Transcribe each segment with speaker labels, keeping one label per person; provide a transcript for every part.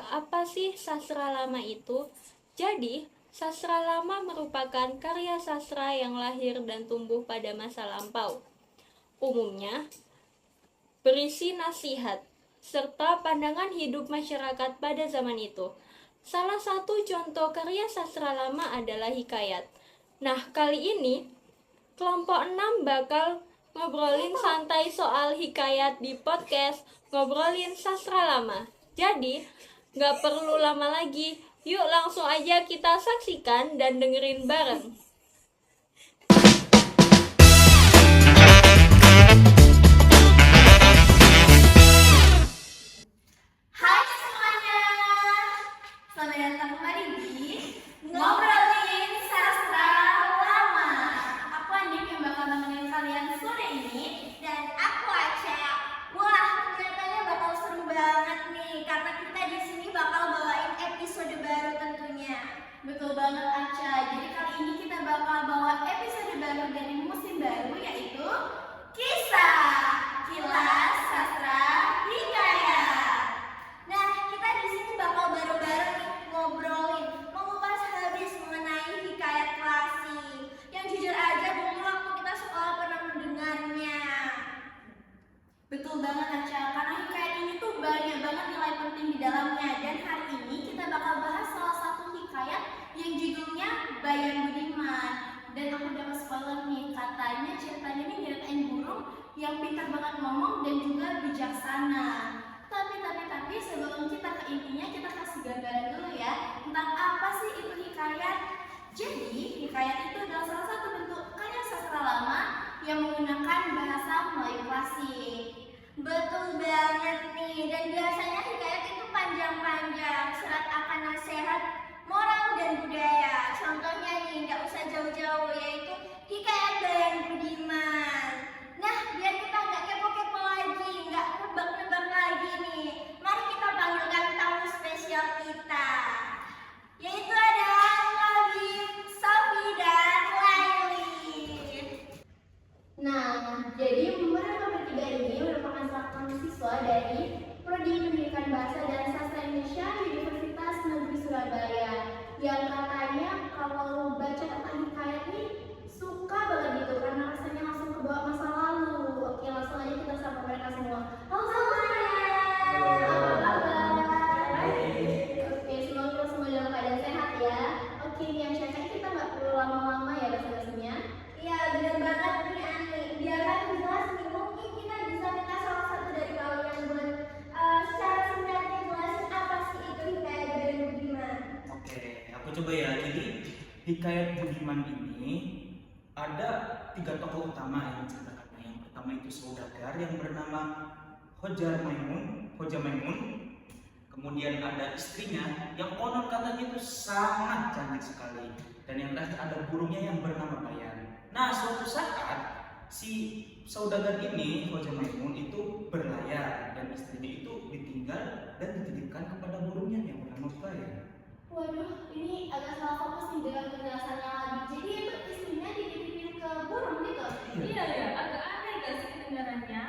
Speaker 1: apa sih sastra lama itu? Jadi, sastra lama merupakan karya sastra yang lahir dan tumbuh pada masa lampau. Umumnya, berisi nasihat, serta pandangan hidup masyarakat pada zaman itu. Salah satu contoh karya sastra lama adalah hikayat. Nah, kali ini kelompok 6 bakal ngobrolin santai soal hikayat di podcast Ngobrolin Sastra Lama. Jadi, gak perlu lama lagi, yuk langsung aja kita saksikan dan dengerin bareng.
Speaker 2: Hai semuanya, selamat datang kembali di Ngobrolin Sastra Lama. Aku Anik yang bakal nemenin kalian sore ini, dan aku Aca. Wah, kelihatannya bakal seru banget nih, karena kita di sini bakal bawain episode baru tentunya. Betul banget Aca. Jadi kali ini kita bakal bawa episode baru dari musim baru, yaitu Kisah Kilas Sastra Hikayat. Nah, kita di sini bakal bareng-bareng nih ngobrolin, mengupas habis mengenai hikayat klasik yang jujur aja dulu waktu kita sekolah pernah mendengarnya. Betul banget Aca, karena hikayat ini tuh banyak banget nilai penting di dalamnya. Dan hari ini kita bakal bahas salah satu hikayat yang judulnya Bayan Budiman. Dan aku dapat spoiler nih, katanya ceritanya ini nyeritain burung yang pintar banget ngomong dan juga bijaksana. Tapi sebelum kita ke intinya, kita kasih gambaran dulu ya tentang apa sih itu hikayat. Jadi, hikayat itu adalah salah satu bentuk karya sastra lama yang menggunakan bahasa Melayu klasik. Betul banget nih, dan biasanya hikayat itu panjang-panjang, syarat akan nasihat, moral dan budaya. Contohnya nih, nggak usah jauh-jauh, yaitu hikayat Bayan Budiman. Nah, biar kita nggak kepo-kepo lagi, nggak nebak-nebak lagi nih, mari kita panggilkan tamu spesial kita, yaitu ada Labib, Sofi, dan Laili. Nah, jadi mereka bertiga ini merupakan mahasiswa dari Prodi Pendidikan Bahasa dan Sastra Indonesia Universitas Negeri Surabaya, yang katanya kalau baca tentang hikayat nih suka banget gitu karena rasanya langsung ke bawah masa lalu. Oke, langsung aja kita sapa mereka semua. Halo semuanya. Apa kabar? Oke, semoga kita semua dalam keadaan sehat ya. Oke, yang Caca kita nggak perlu lama-lama ya basa-basinya. Iya, benar banget nih Ani. Biar kan jelas nih, mungkin kita bisa minta salah satu dari kalian buat secara singkatnya jelasin apa sih itu hikayat Bayan Budiman.
Speaker 3: Oke, aku coba ya. Jadi hikayat Budiman ini ada 3 tokoh utama yang menceritakannya. Yang pertama itu saudagar yang bernama Hoja Maimun. Kemudian ada istrinya yang konon katanya itu sangat cantik sekali. Dan yang terakhir ada burungnya yang bernama Bayan. Nah, suatu saat si saudagar ini, Hoja Maimun itu berlayar dan istrinya itu ditinggal dan dititipkan kepada burungnya yang bernama Bayan.
Speaker 2: Waduh, ini agak salah fokus nih dengan penjelasannya lagi. Jadi itu istrinya dititipin ke burung gitu?
Speaker 4: Iya ya, agak aneh gak sih kedengarannya?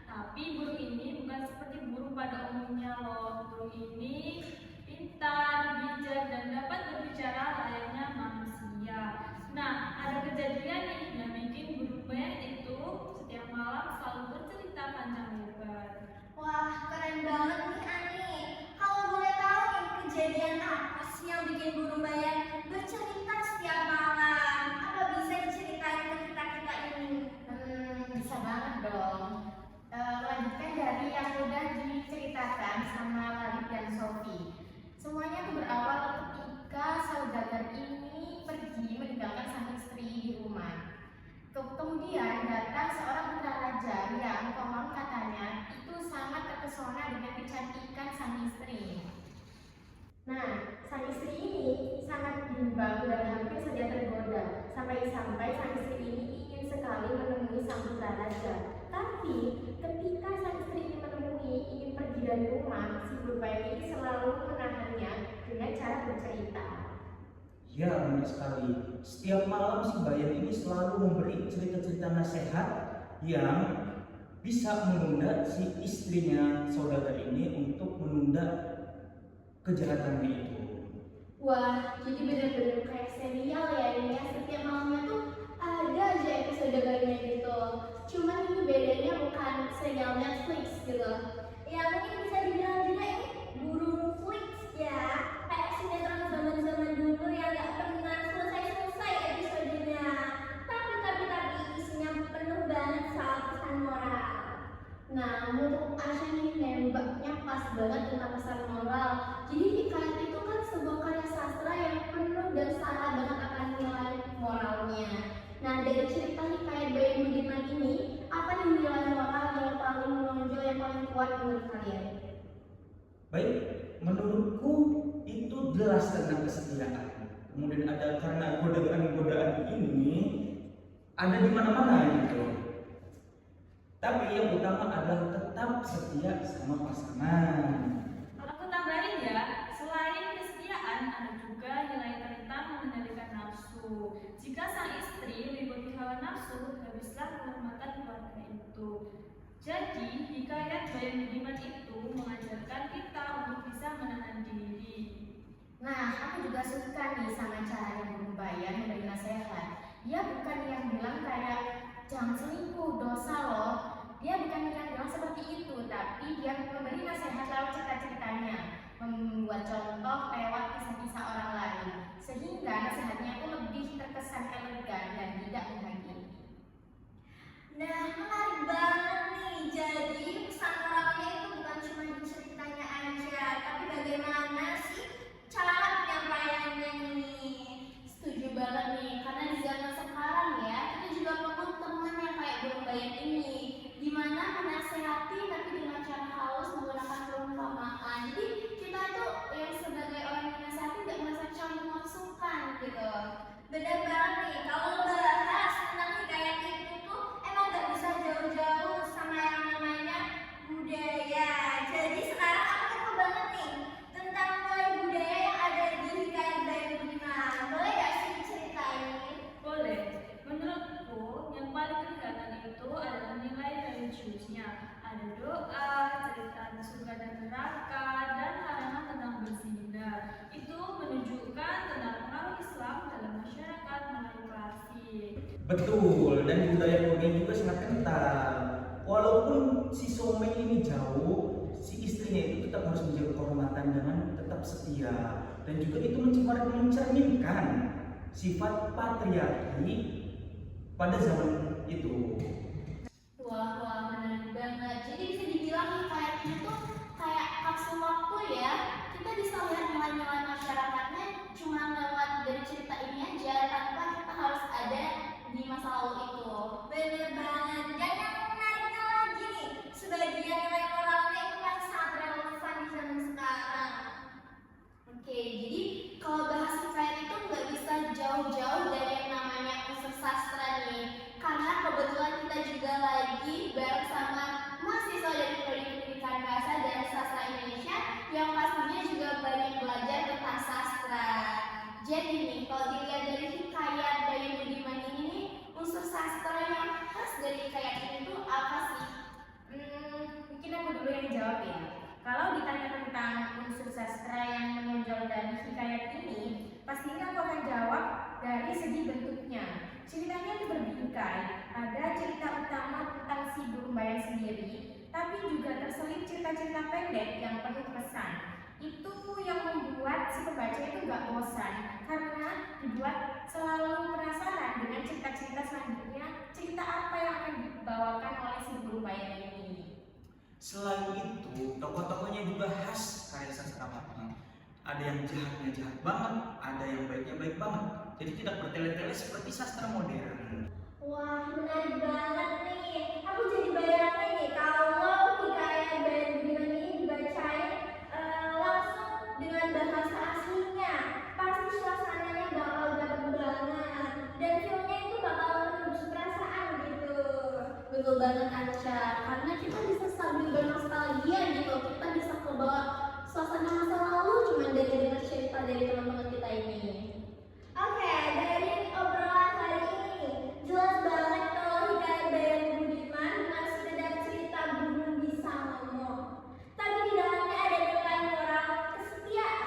Speaker 4: Tapi burung ini bukan seperti burung pada umumnya loh. Burung ini pintar, bijak, dan dapat berbicara layaknya manusia. Nah, ada kejadian nih yang bikin burung Bayan itu setiap malam selalu bercerita panjang lebar.
Speaker 2: Wah, keren banget nih Ani. Kalau boleh tahu nih, kejadian apa sih yang bikin burung Bayan bercerita setiap malam? Apa bisa diceritain ke kita-kita ini?
Speaker 5: Bisa banget dong. Lanjutkan dari yang udah diceritakan sama Lalit dan Sofi. Semuanya tuh berawal ketika saudagar ini pergi meninggalkan sang istri di rumah. Kemudian datang seorang putra raja yang konon katanya itu sangat terpesona dengan kecantikan sang istri. Nah, sang istri ini sangat bimbang dan hampir saja tergoda. Sampai-sampai sang istri ini ingin sekali menemui sang putra raja. Tapi ketika sang istri ini ingin pergi dari rumah, si Bayan ini selalu menahannya dengan cara bercerita.
Speaker 3: Ya, benar sekali. Setiap malam si Bayan ini selalu memberi cerita-cerita nasihat yang bisa menunda si istrinya saudagar ini untuk menunda kejahatannya itu.
Speaker 2: Wah, jadi bener-bener kayak serial ya ini ya. Setiap malamnya tuh ada aja episode barunya gitu. Cuman ini bedanya bukan serial Netflix gitu. Ya mungkin bisa dibilang juga ini buru Netflix ya. Kayak sinetron zaman-zaman dulu yang gak pernah selesai-selesai episodenya. Tapi isinya penuh banget soal pesan moral. Nah, menurut Asya nih nembaknya pas banget tentang pesan moral. Jadi hikayat itu kan sebuah karya sastra yang penuh dan syarat banget akan nilai moralnya. Nah, dari cerita hikayat Bayi Budiman ini, apa nih nilai moral yang paling menonjol, yang paling kuat menurut kalian?
Speaker 3: Baik, menurutku itu jelas tentang kesetiaan. Kemudian ada karena godaan-godaan ini ada di mana-mana gitu. Tapi yang utama adalah tetap setia sama pasangan.
Speaker 4: Aku tambahin ya, selain kesetiaan ada juga nilai tentang mengendalikan nafsu. Jika sang istri mengikuti hawa nafsu, habislah kehormatan keluarga itu. Jadi, hikayat Bayi Budiman itu mengajarkan kita untuk bisa menahan diri.
Speaker 5: Nah, aku juga suka nih sama caranya Guru Bayan memberi nasihat. Dia bukan yang bilang kayak jangan selingkuh, dosa loh. Dia bukan yang bilang seperti itu, tapi dia memberi nasihat lewat cerita-ceritanya, membuat contoh lewat kisah-kisah orang lain, sehingga nasihatnya itu lebih terkesan elegan dan tidak menghakimi.
Speaker 2: Nah, menarik banget nih. Jadi pesan moralnya itu bukan cuma di ceritanya aja, tapi bagaimana sih cara penyampaiannya nih. Setuju banget nih, karena di zaman sekarang ya, kita juga perlu teman yang kayak Guru Bayan ini, dimana menasehati tapi dengan cara halus menggunakan perumpamaan. Jadi kita tuh yang sebagai orang yang menasehati tidak merasa campur masukan gitu. Benar banget nih, kalau bahas tentang hikayat itu tuh emang gak bisa jauh-jauh sama yang namanya budaya. Jadi sekarang aku kepo banget nih tentang nilai budaya yang ada di hikayat Bayi Budiman. Boleh gak sih diceritain?
Speaker 4: Boleh. Menurutku, yang paling kelihatan itu adalah nilai religiusnya. Ada doa, cerita surga dan neraka, dan larangan tentang berzina. Itu menunjukkan tentang pengaruh Islam dalam masyarakat melalui klasik.
Speaker 3: Betul, dan budaya Korea juga sangat kental. Walaupun si suami ini jauh, si istrinya itu tetap harus menjaga kehormatan dengan tetap setia. Dan juga itu mencerminkan sifat patriarki pada zaman itu.
Speaker 2: Wah, menarik banget. Jadi bisa dibilang hikayat ini tuh kayak kapsul waktu ya. Kita bisa lihat nilai-nilai masyarakatnya cuma lewat dari cerita ini aja, tanpa kita harus ada di masa lalu itu. Bener banget. Dan yang menariknya lagi nih, sebagian nilai moralnya itu masih sangat relevan di zaman sekarang. Oke, jadi kalau bahas hikayat itu nggak bisa jauh-jauh dari yang namanya unsur sastra nih. Karena kebetulan kita juga lagi bareng sama mahasiswa dari Prodi Pendidikan Bahasa dan Sastra Indonesia yang pastinya juga banyak belajar tentang sastra. Jadi nih, kalau dilihat dari hikayat Bayi Budiman ini nih, unsur sastra yang khas dari hikayat ini tuh apa sih?
Speaker 5: Mungkin aku dulu yang jawab ya. Kalau ditanya tentang unsur sastra yang menonjol dari hikayat ini, pastinya aku akan jawab dari segi bentuknya. Ceritanya itu berbingkai, ada cerita utama tentang si Guru Bayan sendiri, tapi juga terselip cerita-cerita pendek yang penuh pesan. Itu yang membuat si pembaca itu gak bosan, karena dibuat selalu penasaran dengan cerita-cerita selanjutnya, cerita apa yang akan dibawakan oleh si Guru Bayan ini.
Speaker 3: Selain itu, tokoh-tokohnya juga khas karya sastra lama. Ada yang jahatnya jahat banget, ada yang baiknya baik banget. Jadi tidak bertele-tele seperti sastra modern.
Speaker 2: Wah, menarik banget nih. Aku jadi bayangin nih kalau hikayat Bayi Budiman ini dibacain langsung dengan bahasa aslinya. Pasti suasananya bakal dapet banget. Dan filmnya itu bakal menembus perasaan gitu. Betul banget Anca, karena kita bisa sambil bernostalgia gitu. Kita bisa kebawa suasana masa lalu cuma dari dengar cerita dari teman-teman kita ini. Oke, dari obrolan hari ini jelas banget kalau hikayat Bayi Budiman bukan sekedar cerita burung bisa ngomong, tapi di dalamnya ada nilai moral, kesetiaan,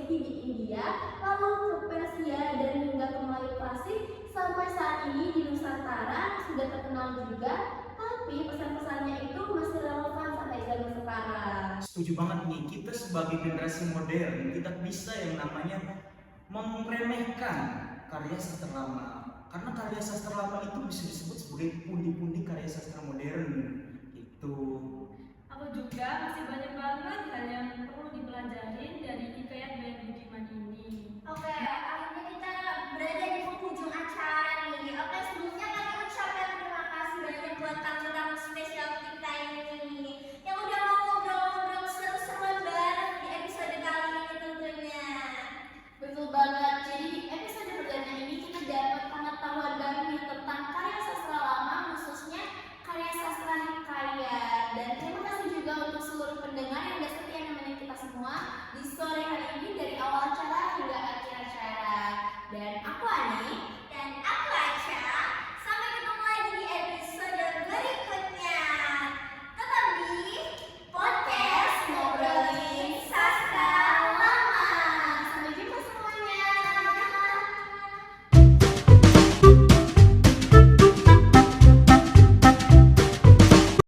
Speaker 2: Turki di India, lalu ke Persia dan hingga ke Melayu klasik, sampai saat ini di Nusantara sudah terkenal juga, tapi pesan-pesannya itu masih relevan sampai zaman sekarang.
Speaker 3: Setuju banget nih, kita sebagai generasi modern tidak bisa yang namanya meremehkan karya sastra lama. Karena karya sastra lama itu bisa disebut sebagai pundi-pundi karya sastra modern. Gitu.
Speaker 4: Aku juga masih banyak banget hal yang perlu dipelajarin